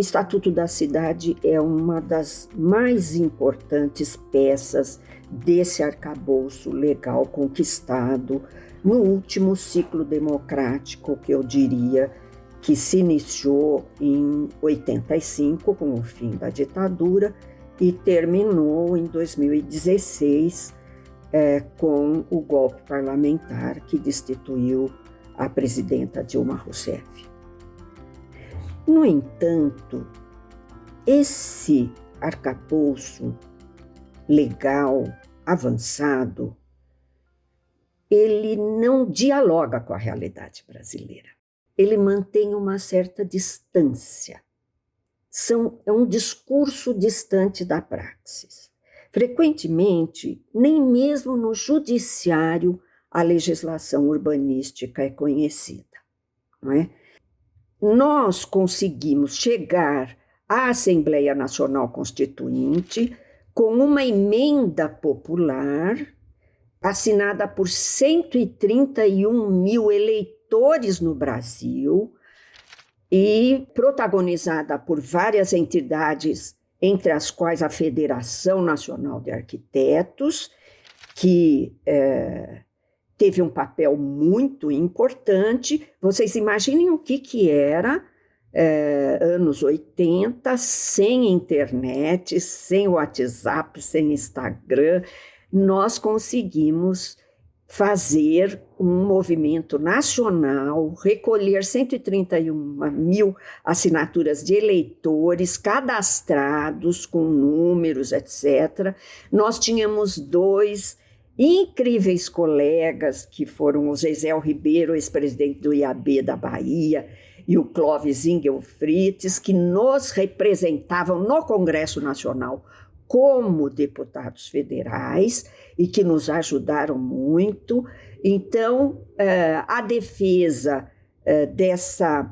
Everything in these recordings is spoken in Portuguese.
Estatuto da Cidade é uma das mais importantes peças desse arcabouço legal conquistado no último ciclo democrático, que eu diria que se iniciou em 85, com o fim da ditadura, e terminou em 2016, com o golpe parlamentar que destituiu a presidenta Dilma Rousseff. No entanto, esse arcabouço legal avançado, ele não dialoga com a realidade brasileira. Ele mantém uma certa distância. É um discurso distante da praxis. Frequentemente, nem mesmo no judiciário a legislação urbanística é conhecida, não é? Nós conseguimos chegar à Assembleia Nacional Constituinte com uma emenda popular assinada por 131 mil eleitores no Brasil e protagonizada por várias entidades, entre as quais a Federação Nacional de Arquitetos, que teve um papel muito importante. Vocês imaginem o que era anos 80, sem internet, sem WhatsApp, sem Instagram. Nós conseguimos fazer um movimento nacional, recolher 131 mil assinaturas de eleitores cadastrados com números, etc. Nós tínhamos 2 incríveis colegas, que foram o Zezé Ribeiro, ex-presidente do IAB da Bahia, e o Clóvis Ingelfritz, que nos representavam no Congresso Nacional como deputados federais e que nos ajudaram muito. Então, a defesa dessa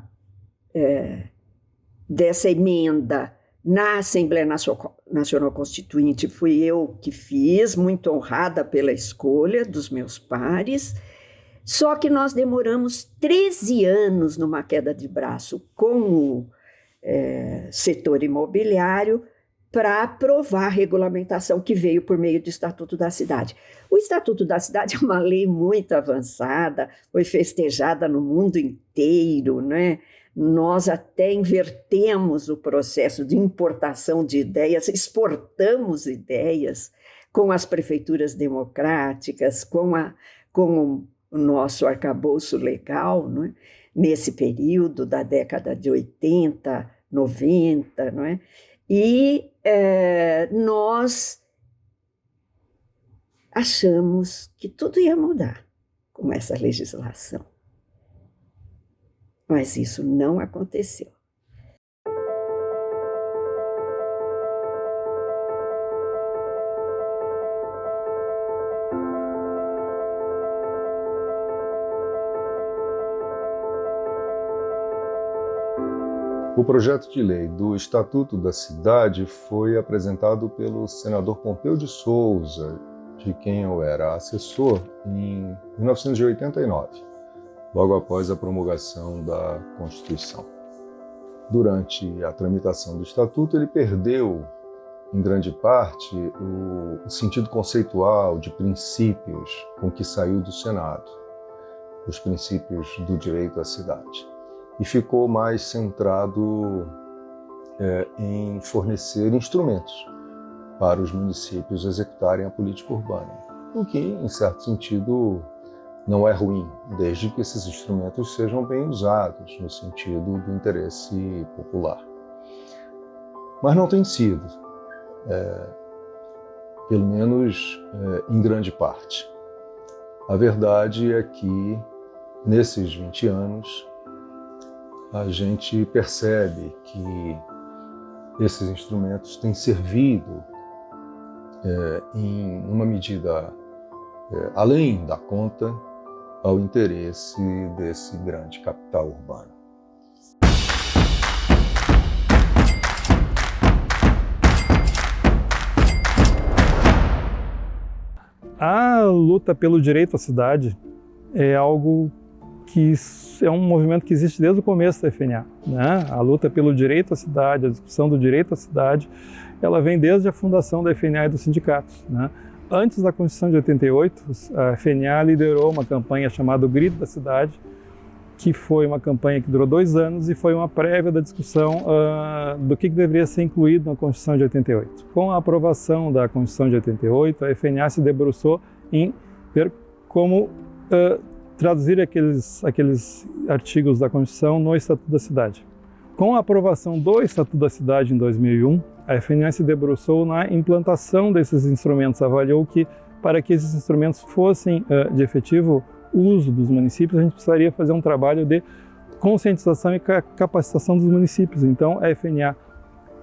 emenda na Assembleia Nacional Constituinte fui eu que fiz, muito honrada pela escolha dos meus pares. Só que nós demoramos 13 anos numa queda de braço com o setor imobiliário para aprovar a regulamentação que veio por meio do Estatuto da Cidade. O Estatuto da Cidade é uma lei muito avançada, foi festejada no mundo inteiro, né? Nós até invertemos o processo de importação de ideias, exportamos ideias com as prefeituras democráticas, com o nosso arcabouço legal, né? Nesse período da década de 80, 90, não é? E nós achamos que tudo ia mudar com essa legislação. Mas isso não aconteceu. O projeto de lei do Estatuto da Cidade foi apresentado pelo senador Pompeu de Souza, de quem eu era assessor, em 1989, logo após a promulgação da Constituição. Durante a tramitação do Estatuto, ele perdeu, em grande parte, o sentido conceitual de princípios com que saiu do Senado, os princípios do direito à cidade, e ficou mais centrado em fornecer instrumentos para os municípios executarem a política urbana, o que, em certo sentido, não é ruim, desde que esses instrumentos sejam bem usados no sentido do interesse popular. Mas não tem sido, pelo menos em grande parte. A verdade é que, nesses 20 anos, a gente percebe que esses instrumentos têm servido, em uma medida além da conta, ao interesse desse grande capital urbano. A luta pelo direito à cidade é algo que é um movimento que existe desde o começo da FNA, né? A luta pelo direito à cidade, a discussão do direito à cidade, ela vem desde a fundação da FNA e dos sindicatos, né? Antes da Constituição de 88, a FNA liderou uma campanha chamada O Grito da Cidade, que foi uma campanha que durou 2 anos e foi uma prévia da discussão do que deveria ser incluído na Constituição de 88. Com a aprovação da Constituição de 88, a FNA se debruçou em ver como traduzir aqueles artigos da Constituição no Estatuto da Cidade. Com a aprovação do Estatuto da Cidade em 2001, a FNA se debruçou na implantação desses instrumentos, avaliou que para que esses instrumentos fossem de efetivo uso dos municípios, a gente precisaria fazer um trabalho de conscientização e capacitação dos municípios. Então, a FNA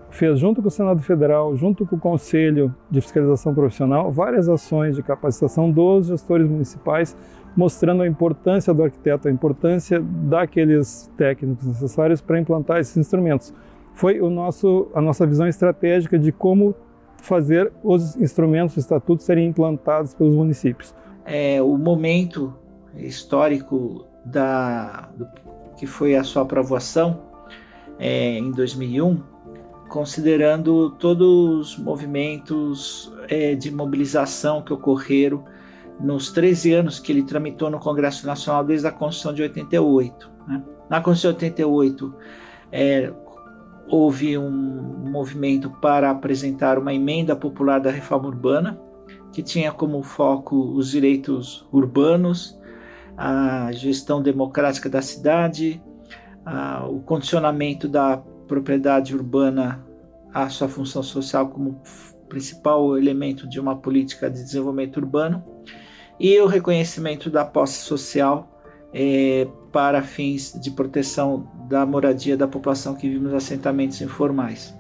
fez, junto com o Senado Federal, junto com o Conselho de Fiscalização Profissional, várias ações de capacitação dos gestores municipais, mostrando a importância do arquiteto, a importância daqueles técnicos necessários para implantar esses instrumentos. Foi a nossa visão estratégica de como fazer os instrumentos do Estatuto serem implantados pelos municípios. O momento histórico que foi a sua aprovação em 2001, considerando todos os movimentos de mobilização que ocorreram nos 13 anos que ele tramitou no Congresso Nacional desde a Constituição de 88. Né? Na Constituição de 88, houve um movimento para apresentar uma emenda popular da reforma urbana, que tinha como foco os direitos urbanos, a gestão democrática da cidade, o condicionamento da propriedade urbana à sua função social como principal elemento de uma política de desenvolvimento urbano, e o reconhecimento da posse social para fins de proteção da moradia da população que vive nos assentamentos informais.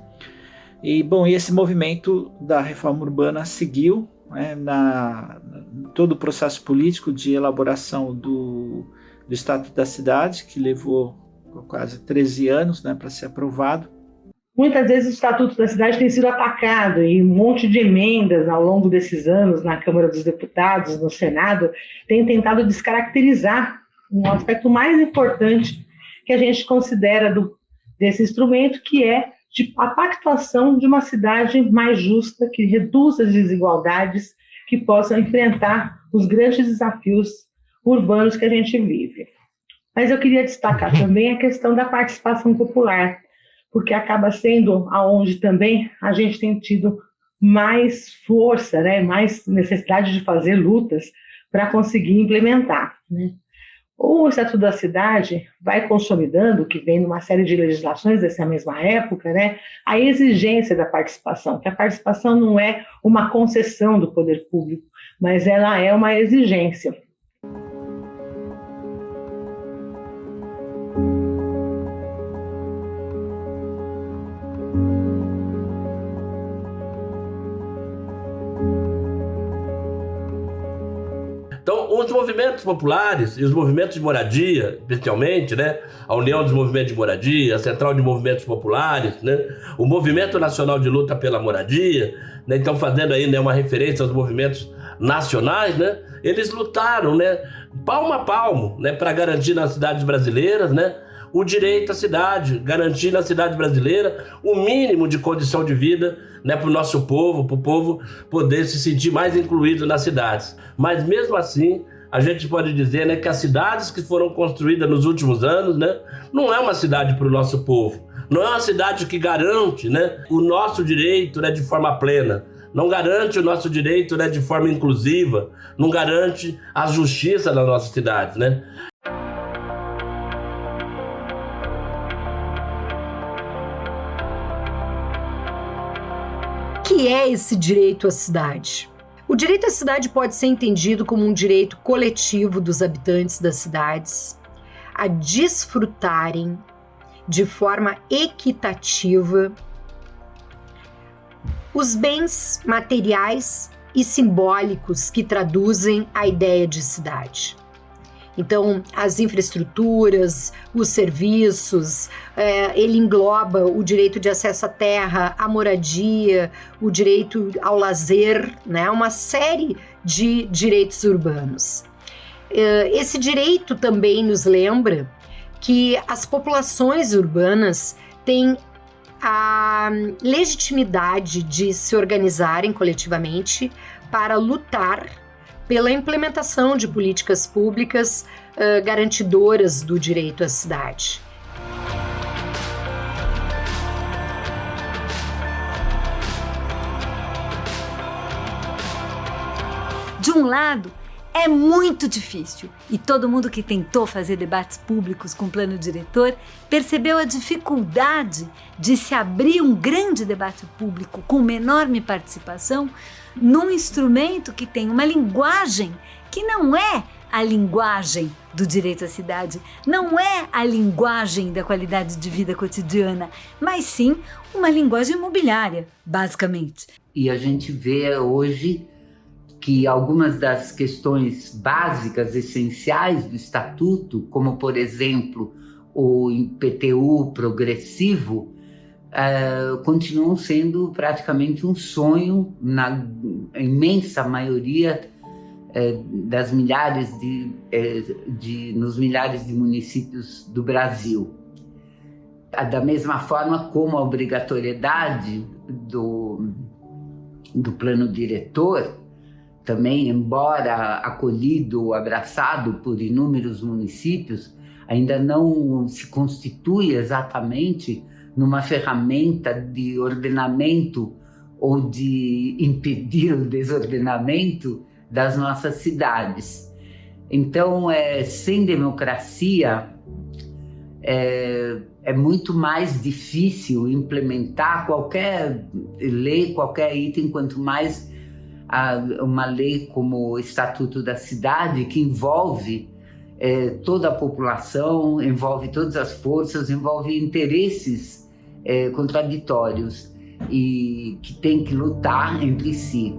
E esse movimento da reforma urbana seguiu todo o processo político de elaboração do Estatuto da Cidade, que levou quase 13 anos para ser aprovado. Muitas vezes o Estatuto da Cidade tem sido atacado e um monte de emendas ao longo desses anos na Câmara dos Deputados, no Senado, tem tentado descaracterizar um aspecto mais importante que a gente considera desse instrumento, que é a pactuação de uma cidade mais justa, que reduza as desigualdades, que possa enfrentar os grandes desafios urbanos que a gente vive. Mas eu queria destacar também a questão da participação popular, porque acaba sendo aonde também a gente tem tido mais força, mais necessidade de fazer lutas para conseguir implementar. O Estatuto da Cidade vai consolidando, que vem numa série de legislações dessa mesma época, a exigência da participação, que a participação não é uma concessão do poder público, mas ela é uma exigência. Então, os movimentos populares e os movimentos de moradia, especialmente, a União dos Movimentos de Moradia, a Central de Movimentos Populares, o Movimento Nacional de Luta pela Moradia, então fazendo aí uma referência aos movimentos nacionais, eles lutaram palmo a palmo para garantir nas cidades brasileiras o direito à cidade, garantir na cidade brasileira o mínimo de condição de vida para o nosso povo, para o povo poder se sentir mais incluído nas cidades. Mas mesmo assim, a gente pode dizer que as cidades que foram construídas nos últimos anos não é uma cidade para o nosso povo, não é uma cidade que garante o nosso direito de forma plena, não garante o nosso direito de forma inclusiva, não garante a justiça na nossa cidade. O que é esse direito à cidade? O direito à cidade pode ser entendido como um direito coletivo dos habitantes das cidades a desfrutarem de forma equitativa os bens materiais e simbólicos que traduzem a ideia de cidade. Então, as infraestruturas, os serviços, ele engloba o direito de acesso à terra, à moradia, o direito ao lazer, uma série de direitos urbanos. Esse direito também nos lembra que as populações urbanas têm a legitimidade de se organizarem coletivamente para lutar pela implementação de políticas públicas garantidoras do direito à cidade. De um lado, é muito difícil e todo mundo que tentou fazer debates públicos com plano diretor percebeu a dificuldade de se abrir um grande debate público com uma enorme participação num instrumento que tem uma linguagem que não é a linguagem do direito à cidade, não é a linguagem da qualidade de vida cotidiana, mas sim uma linguagem imobiliária, basicamente. E a gente vê hoje que algumas das questões básicas, essenciais do Estatuto, como, por exemplo, o IPTU progressivo, continuam sendo praticamente um sonho na imensa maioria das milhares nos milhares de municípios do Brasil. Da mesma forma como a obrigatoriedade do plano diretor, também, embora acolhido, abraçado por inúmeros municípios, ainda não se constitui exatamente numa ferramenta de ordenamento ou de impedir o desordenamento das nossas cidades. Então, sem democracia, é muito mais difícil implementar qualquer lei, qualquer item, quanto mais uma lei como o Estatuto da Cidade, que envolve toda a população, envolve todas as forças, envolve interesses contraditórios e que tem que lutar entre si.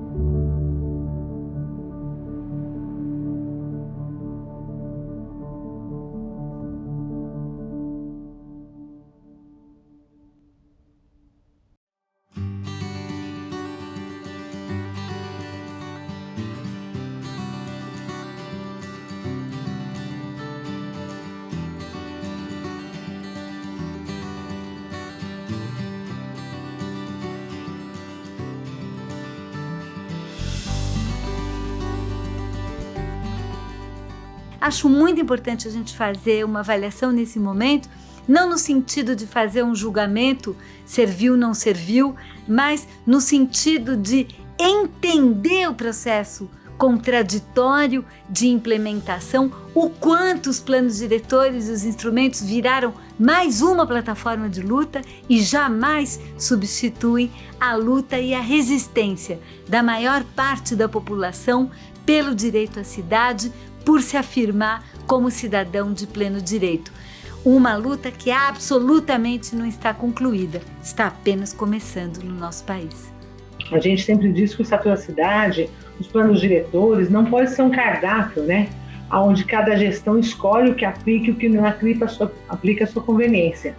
Acho muito importante a gente fazer uma avaliação nesse momento, não no sentido de fazer um julgamento, serviu, não serviu, mas no sentido de entender o processo contraditório de implementação, o quanto os planos diretores e os instrumentos viraram mais uma plataforma de luta e jamais substituem a luta e a resistência da maior parte da população pelo direito à cidade, por se afirmar como cidadão de pleno direito. Uma luta que absolutamente não está concluída, está apenas começando no nosso país. A gente sempre diz que o Estatuto da Cidade, os planos diretores, não pode ser um cardápio, né? Onde cada gestão escolhe o que aplica e o que não aplica a sua conveniência.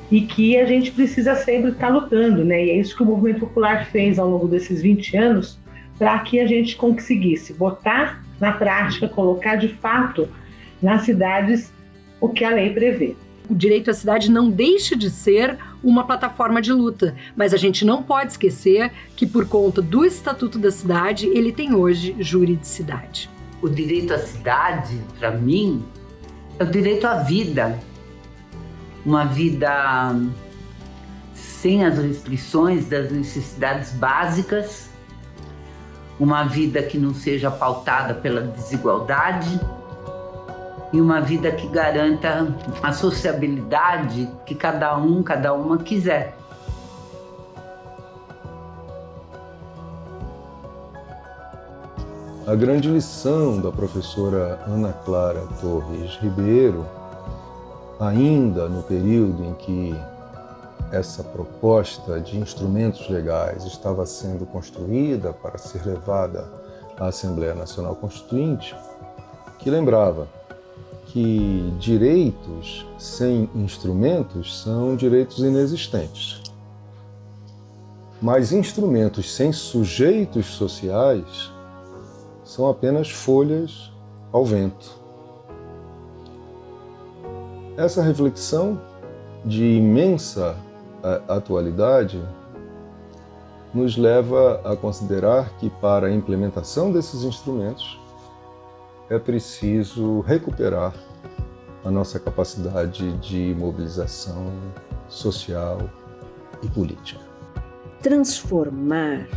E que a gente precisa sempre estar lutando, né? E é isso que o movimento popular fez ao longo desses 20 anos, para que a gente conseguisse botar na prática, colocar de fato nas cidades o que a lei prevê. O direito à cidade não deixa de ser uma plataforma de luta, mas a gente não pode esquecer que, por conta do Estatuto da Cidade, ele tem hoje juridicidade. O direito à cidade, para mim, é o direito à vida. Uma vida sem as restrições das necessidades básicas, uma vida que não seja pautada pela desigualdade e uma vida que garanta a sociabilidade que cada uma quiser. A grande lição da professora Ana Clara Torres Ribeiro, ainda no período em que essa proposta de instrumentos legais estava sendo construída para ser levada à Assembleia Nacional Constituinte, que lembrava que direitos sem instrumentos são direitos inexistentes. Mas instrumentos sem sujeitos sociais são apenas folhas ao vento. Essa reflexão de imensa atualidade nos leva a considerar que, para a implementação desses instrumentos, é preciso recuperar a nossa capacidade de mobilização social e política. Transformar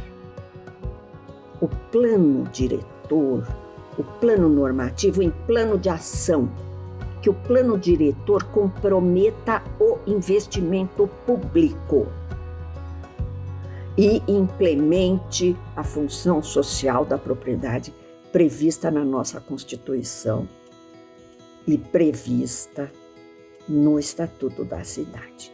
o plano diretor, o plano normativo, em plano de ação, que o plano diretor comprometa o investimento público e implemente a função social da propriedade prevista na nossa Constituição e prevista no Estatuto da Cidade.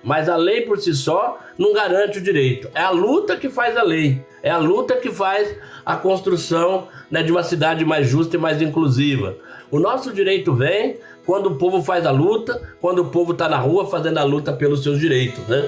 Mas a lei por si só não garante o direito. É a luta que faz a lei. É a luta que faz a construção, né, de uma cidade mais justa e mais inclusiva. O nosso direito vem quando o povo faz a luta, quando o povo está na rua fazendo a luta pelos seus direitos, né?